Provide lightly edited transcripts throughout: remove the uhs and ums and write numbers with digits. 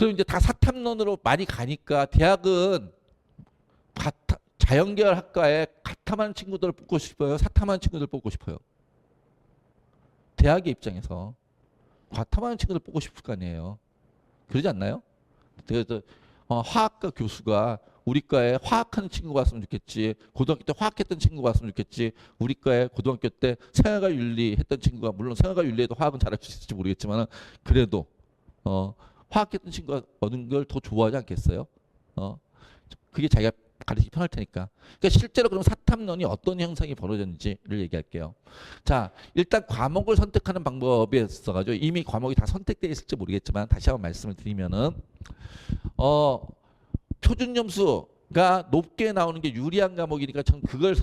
그럼 이제 다 사탐론으로 많이 가니까 대학은 자연계열 학과에 가탐하는 친구들을 뽑고 싶어요? 사탐하는 친구들을 뽑고 싶어요? 대학의 입장에서 과탐하는 친구들 뽑고 싶을 거 아니에요. 그러지 않나요? 그래서 화학과 교수가 우리 과에 화학하는 친구가 왔으면 좋겠지. 고등학교 때 화학했던 친구가 왔으면 좋겠지. 우리 과에 고등학교 때 생활과 윤리 했던 친구가, 물론 생활과 윤리에도 화학은 잘할 수 있을지 모르겠지만 그래도 화학했던 친구가 어느 걸 더 좋아하지 않겠어요? 그게 자기가 가르치기 편할 테니까. 그러니까 실제로 그럼 사탐론이 어떤 현상이 벌어졌는지를 얘기할게요. 자, 일단 과목을 선택하는 방법에 있어가지고 이미 과목이 다 선택되어 있을지 모르겠지만 다시 한번 말씀을 드리면은 표준 점수가 높게 나오는 게 유리한 과목이니까 전 그걸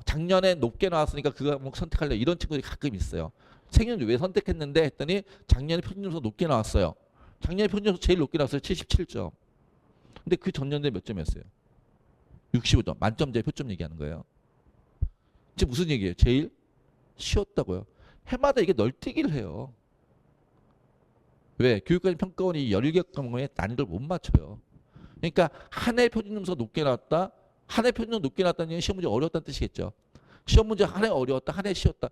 작년에 높게 나왔으니까 그 과목 선택할래 이런 친구들이 가끔 있어요. 생년 왜 선택했는데 했더니 작년에 표준 점수가 높게 나왔어요. 작년에 표준 점수 제일 높게 나왔어요. 77점. 근데 그 전년도에 몇 점이었어요? 65점. 만점제 표점 얘기하는 거예요. 지금 무슨 얘기예요? 제일 쉬웠다고요. 해마다 이게 널뛰기를 해요. 왜? 교육과정 평가원이 10개 과목에 난이도를 못 맞춰요. 그러니까 한 해 표준 점수가 높게 나왔다. 한 해 표준 점수 높게 나왔다는 얘기는 시험 문제 어려웠다는 뜻이겠죠. 시험 문제 한 해 어려웠다. 한 해 쉬웠다.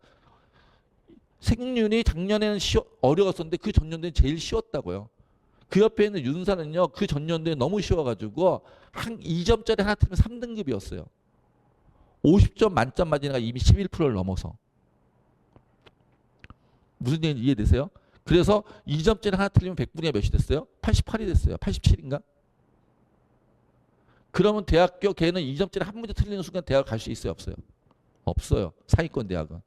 생률이 작년에는 어려웠었는데 그 전년도에 제일 쉬웠다고요. 그 옆에 있는 윤사는요. 그 전년도에 너무 쉬워가지고 한 2점짜리 하나 틀면 3등급이었어요. 50점 만점 맞으니까 이미 11%를 넘어서. 무슨 얘기인지 이해되세요? 그래서 2점짜리 하나 틀리면 100분의 몇이 됐어요? 88이 됐어요. 87인가? 그러면 대학교 걔는 2점짜리 한 문제 틀리는 순간 대학 갈 수 있어요? 없어요? 없어요. 상위권 대학은.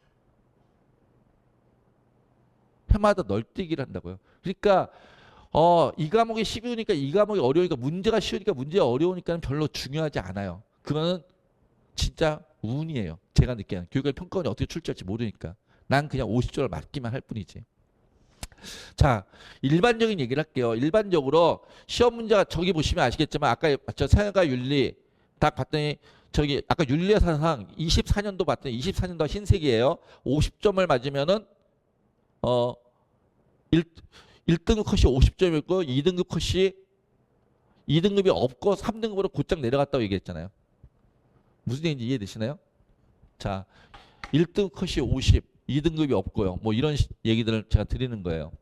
해마다 널뛰기를 한다고요. 그러니까 이 과목이 쉬우니까 이 과목이 어려우니까 문제가 쉬우니까 문제가 어려우니까는 별로 중요하지 않아요. 그거는 진짜 운이에요. 제가 느끼는 교육의 평가원이 어떻게 출제할지 모르니까. 난 그냥 50점을 맞기만 할 뿐이지. 자, 일반적인 얘기를 할게요. 일반적으로 시험 문제가 저기 보시면 아시겠지만 아까 저 생활과 윤리 딱 봤더니 저기 아까 윤리의 사상 24년도 봤더니 24년도 흰색이에요. 50점을 맞으면은 1등급 컷이 50점이고 2등급 컷이 2등급이 없고 3등급으로 곧장 내려갔다고 얘기했잖아요. 무슨 얘기인지 이해되시나요? 자, 1등급 컷이 50, 2등급이 없고요. 뭐 이런 얘기들을 제가 드리는 거예요.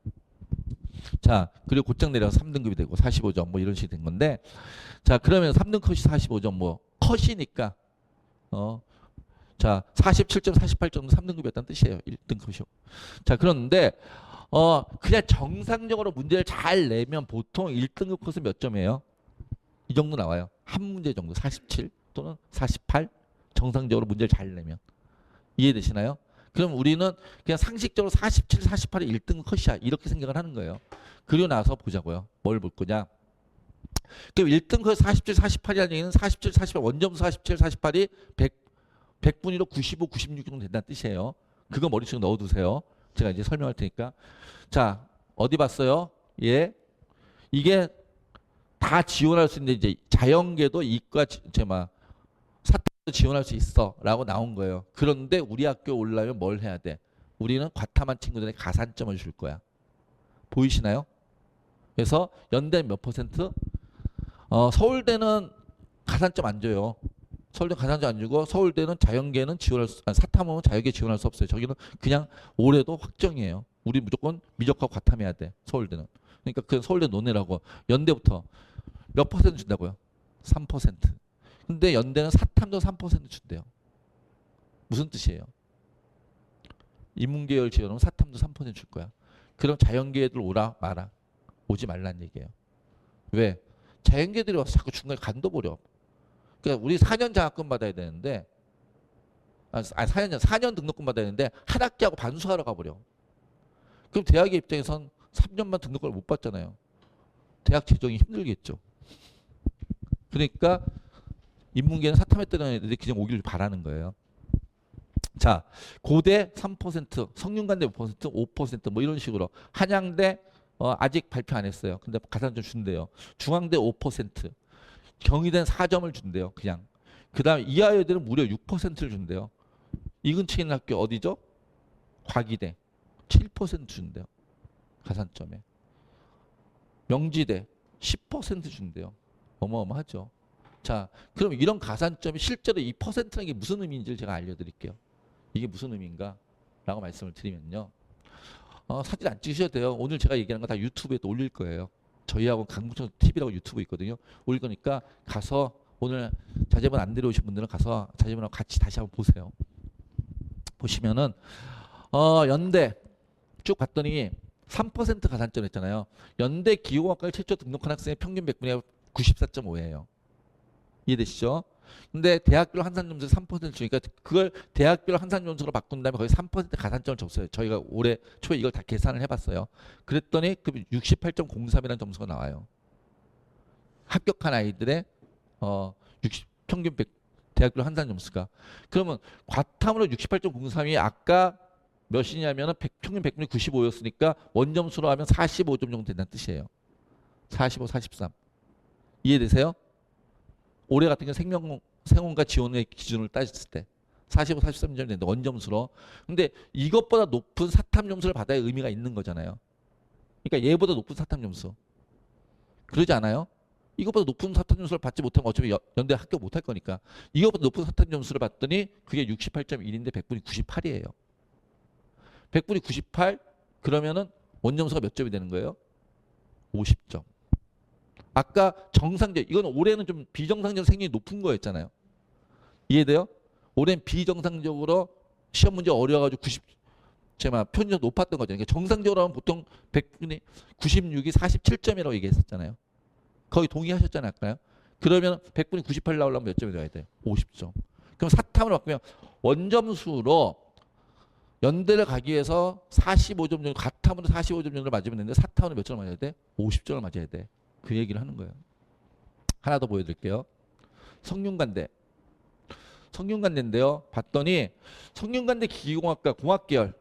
자, 그리고 곧장 내려서 3등급이 되고 45점 뭐 이런 식이 된 건데, 자, 그러면 3등급 컷이 45점 뭐 컷이니까 자, 47점, 48점도 3등급이었다는 뜻이에요. 1등 컷이요. 자, 그런데 그냥 정상적으로 문제를 잘 내면 보통 1등급 컷은 몇 점이에요? 이 정도 나와요. 한 문제 정도 47 또는 48 정상적으로 문제를 잘 내면. 이해되시나요? 그럼 우리는 그냥 상식적으로 47, 48이 1등급 컷이야 이렇게 생각을 하는 거예요. 그리고 나서 보자고요. 뭘 볼 거냐? 그럼 1등급 컷 47, 48이라는 얘기는 47, 48 원점수 47, 48이 100분위로 95, 96 정도 된다는 뜻이에요. 그거 머릿속에 넣어두세요. 제가 이제 설명할 테니까. 자, 어디 봤어요? 예. 이게 다 지원할 수 있는데 이제 자연계도 이과 사탐도 지원할 수 있어 라고 나온 거예요. 그런데 우리 학교 올라면 뭘 해야 돼? 우리는 과탐한 친구들에게 가산점을 줄 거야. 보이시나요? 그래서 연대는 몇 %? 서울대는 가산점 안 줘요. 서울대 가산점 안 주고 서울대는 자연계는 사탐은 자연계 지원할 수 없어요. 저기는 그냥 올해도 확정이에요. 우리 무조건 미적하고 과탐해야 돼. 서울대는. 그러니까 그 서울대 논외라고. 연대부터 몇 % 준다고요? 3%. 근데 연대는 사탐도 3% 준대요. 무슨 뜻이에요? 인문계열 지원은 사탐도 3% 줄 거야. 그럼 자연계들 오라 마라. 오지 말란 얘기예요. 왜? 자연계들이 와서 자꾸 중간에 간둬버려. 그러니까 우리 4년 장학금 받아야 되는데 4년 등록금 받아야 되는데 한 학기하고 반수하러 가버려. 그럼 대학의 입장에선 3년만 등록금을 못 받잖아요. 대학 재정이 힘들겠죠. 그러니까 인문계는 사탐했던 애들이 그냥 오기를 바라는 거예요. 자, 고대 3%, 성균관대 5%, 5%뭐 이런 식으로. 한양대 아직 발표 안 했어요. 근데 가산점 준대요. 중앙대 5%, 경희대는 4점을 준대요. 그냥. 그 다음에 이하여대는 무려 6%를 준대요. 이 근처에 있는 학교 어디죠? 과기대 7% 준대요. 가산점에. 명지대 10% 준대요. 어마어마하죠. 자, 그럼 이런 가산점이 실제로 이 퍼센트라는 게 무슨 의미인지를 제가 알려드릴게요. 이게 무슨 의미인가? 라고 말씀을 드리면요. 사진 안 찍으셔도 돼요. 오늘 제가 얘기하는 거 다 유튜브에 또 올릴 거예요. 저희하고 강북청 TV라고 유튜브 있거든요. 올릴 거니까 가서 오늘 자제분 안 데려오신 분들은 가서 자제분하고 같이 다시 한번 보세요. 보시면은 연대 쭉 봤더니 3% 가산점 했잖아요. 연대 기호학과를 최초 등록한 학생의 평균 100분의 94.5예요. 이해되시죠? 근데 대학별 환산점수 3% 주니까 그걸 대학별 환산점수로 바꾼 다음에 거의 3% 가산점을 줬어요. 저희가 올해 초에 이걸 다 계산을 해봤어요. 그랬더니 그 68.03이라는 점수가 나와요. 합격한 아이들의 평균 100, 대학별 환산 점수가. 그러면 과탐으로 68.03이 아까 몇이냐면은 평균 100분이 95였으니까 원점수로 하면 45점 정도 된다는 뜻이에요. 45, 43. 이해되세요? 올해 같은 경우 생원과 지원의 기준을 따졌을 때 45, 43점 되는데 원점수로. 근데 이것보다 높은 사탐 점수를 받아야 의미가 있는 거잖아요. 그러니까 얘보다 높은 사탐 점수. 그러지 않아요? 이것보다 높은 사탐 점수를 받지 못하면 어차피 연대 합격 못할 거니까. 이것보다 높은 사탐 점수를 받더니 그게 68.1인데 100분이 98이에요. 100분이 98 그러면은 원점수가 몇 점이 되는 거예요? 50점. 아까 정상적, 이건 올해는 좀 비정상적 생률이 높은 거였잖아요. 이해돼요? 올해는 비정상적으로 시험 문제 어려워가지고 제가 편의점 높았던 거죠. 그러니까 정상적으로 하면 보통 100분의 96이 47점이라고 얘기했었잖아요. 거의 동의하셨잖아요, 아까요. 그러면 100분의 98 나오려면 몇 점이 돼야 돼요? 50점. 그럼 사탐으로 바꾸면 원점수로 연대를 가기 위해서 45점 정도, 가탐으로 45점 정도를 맞으면 되는데 사탐으로 몇 점을 맞아야 돼? 50점을 맞아야 돼. 그 얘기를 하는 거예요. 하나 더 보여드릴게요. 성균관대. 성균관대인데요. 봤더니 성균관대 기계공학과 공학계열,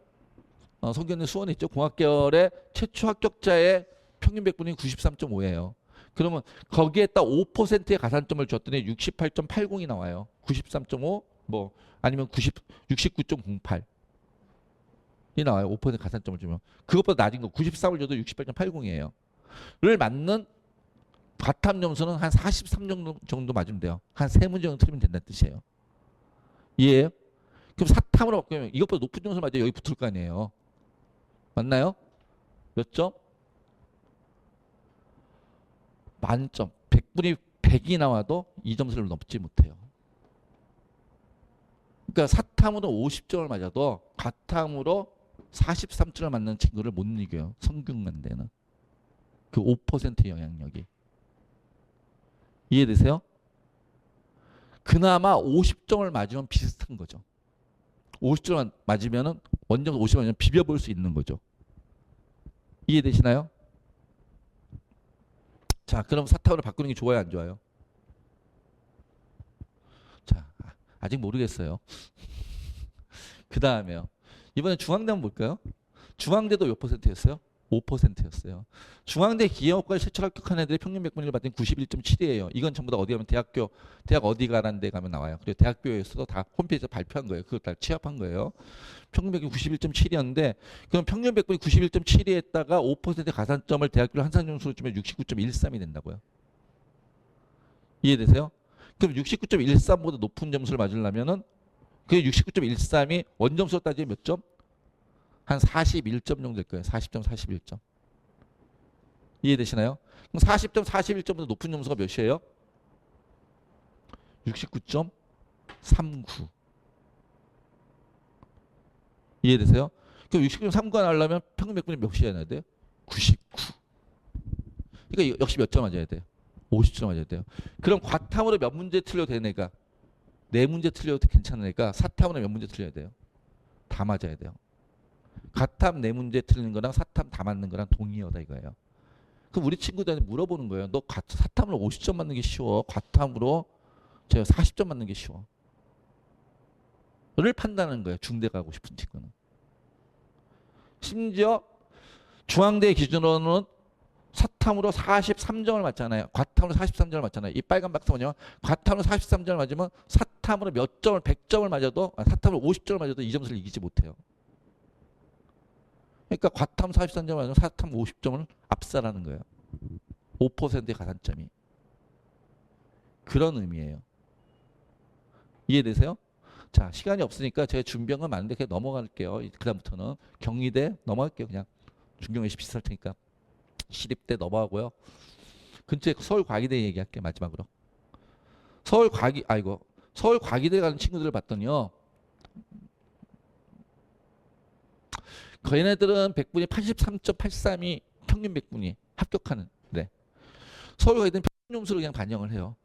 성균관대 수원에 있죠. 공학계열의 최초 합격자의 평균 100분이 93.5예요. 그러면 거기에 딱 5%의 가산점을 줬더니 68.80이 나와요. 93.5 뭐 아니면 69.08이 나와요. 5% 가산점을 주면. 그것보다 낮은 거 93을 줘도 68.80이에요. 를 맞는 과탐 점수는 한 43 정도 맞으면 돼요. 한 3문제 정도 틀리면 된다는 뜻이에요. 이해해요? 그럼 사탐으로 바꾸면 이것보다 높은 점수를 맞아야 여기 붙을 거 아니에요. 맞나요? 몇 점? 만점. 100분이 100이 나와도 이 점수를 넘지 못해요. 그러니까 사탐으로 50점을 맞아도 과탐으로 43점을 맞는 친구를 못 이겨요. 성균관대는. 그 5%의 영향력이. 이해되세요? 그나마 50점을 맞으면 비슷한 거죠. 50점을 맞으면은 원점 50점 맞으면 비벼볼 수 있는 거죠. 이해되시나요? 자, 그럼 사탐으로 바꾸는 게 좋아요, 안 좋아요? 자, 아직 모르겠어요. 그 다음에요. 이번에 중앙대 한번 볼까요? 중앙대도 몇 %였어요? 5%였어요. 중앙대 기계학과에 최초 합격한 애들의 평균 100분위를 받은 91.7이에요. 이건 전부 다 어디 가면 대학 어디 가라는 데 가면 나와요. 그리고 대학교에서도 다 홈페이지에 발표한 거예요. 그걸 다 취합한 거예요. 평균 100분이 91.7이었는데 그럼 평균 100분이 91.7에 했다가 5% 가산점을 대학교 한산점수로 주면 69.13이 된다고요. 이해되세요? 그럼 69.13보다 높은 점수를 맞으려면은 그 69.13이 원점수로 따지면 몇 점? 한 41점 정도 될 거예요. 40점, 41점. 이해되시나요? 그럼 40점, 41점보다 높은 점수가 몇이에요? 69.39. 이해되세요? 그럼 69.39가 나오려면 평균 100분이 몇이어야 해야 돼요? 99. 그러니까 역시 몇 점 맞아야 돼요? 50점 맞아야 돼요. 그럼 과탐으로 몇 문제 틀려도 되는 애가 4문제 틀려도 괜찮은 애가 사탐으로 몇 문제 틀려야 돼요? 다 맞아야 돼요. 과탐 4문제 틀리는 거랑 사탐 다 맞는 거랑 동의어다 이거예요. 그럼 우리 친구들한테 물어보는 거예요. 너 사탐으로 50점 맞는 게 쉬워? 과탐으로 제가 40점 맞는 게 쉬워? 를 판단하는 거예요. 중대 가고 싶은 친구는. 심지어 중앙대 기준으로는 사탐으로 43점을 맞잖아요. 과탐으로 43점을 맞잖아요. 이 빨간 박스 뭐냐면 과탐으로 43점을 맞으면 사탐으로 몇 점을 100점을 맞아도 사탐으로 50점을 맞아도 이 점수를 이기지 못해요. 그러니까 과탐 43점 맞으면 사탐 50점을 압살하는 거예요. 5%의 가산점이. 그런 의미예요. 이해되세요? 자, 시간이 없으니까 제가 준비한 건 많은데 그냥 넘어갈게요. 그다음부터는 경희대 넘어갈게요. 그냥 중경외시 비슷할 테니까. 시립대 넘어가고요. 근처에 서울과기대 얘기할게요. 마지막으로. 서울과기대 가는 친구들을 봤더니요. 걔네들은 100분이 83.83이 평균 100분이 합격하는. 네. 서울과기대는 표준 점수로 그냥 반영을 해요.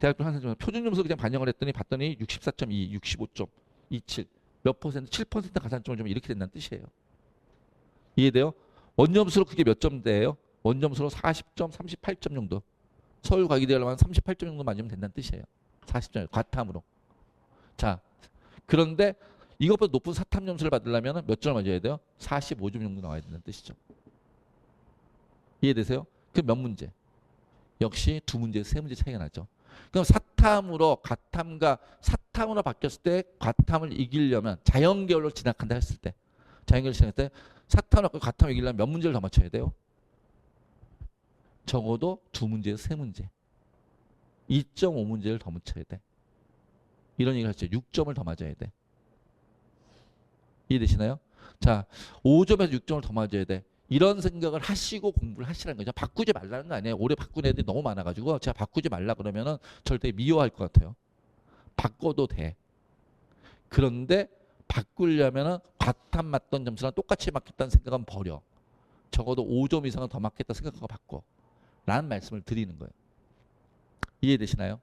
대학교 한사점 표준 점수 그냥 반영을 했더니 봤더니 64.2, 65.27 몇 퍼센트, 7% 가산점을 좀 이렇게 된다는 뜻이에요. 이해돼요? 원점수로 그게 몇 점대예요? 원점수로 40점, 38점 정도. 서울과기대라면 38점 정도 맞으면 된다는 뜻이에요. 40점 과탐으로. 자, 그런데 이것보다 높은 사탐 점수를 받으려면 몇 점을 맞아야 돼요? 45점 정도 나와야 된다는 뜻이죠. 이해되세요? 그 몇 문제? 역시 두 문제, 세 문제 차이가 나죠. 그럼 사탐으로 과탐과 사탐으로 바뀌었을 때 과탐을 이기려면 자연계열로 진학한다 했을 때 자연계열로 진학할 때 사탐으로 과탐을 이기려면 몇 문제를 더 맞춰야 돼요? 적어도 두 문제에서 세 문제. 2.5문제를 더 맞춰야 돼. 이런 얘기를 하죠. 6점을 더 맞아야 돼. 이해되시나요? 자, 5점에서 6점을 더 맞아야 돼. 이런 생각을 하시고 공부를 하시라는 거죠. 바꾸지 말라는 거 아니에요. 올해 바꾼 애들이 너무 많아가지고 제가 바꾸지 말라 그러면은 절대 미워할 것 같아요. 바꿔도 돼. 그런데 바꾸려면은 과탐 맞던 점수랑 똑같이 맞겠다는 생각은 버려. 적어도 5점 이상은 더 맞겠다 생각하고 바꿔. 라는 말씀을 드리는 거예요. 이해되시나요?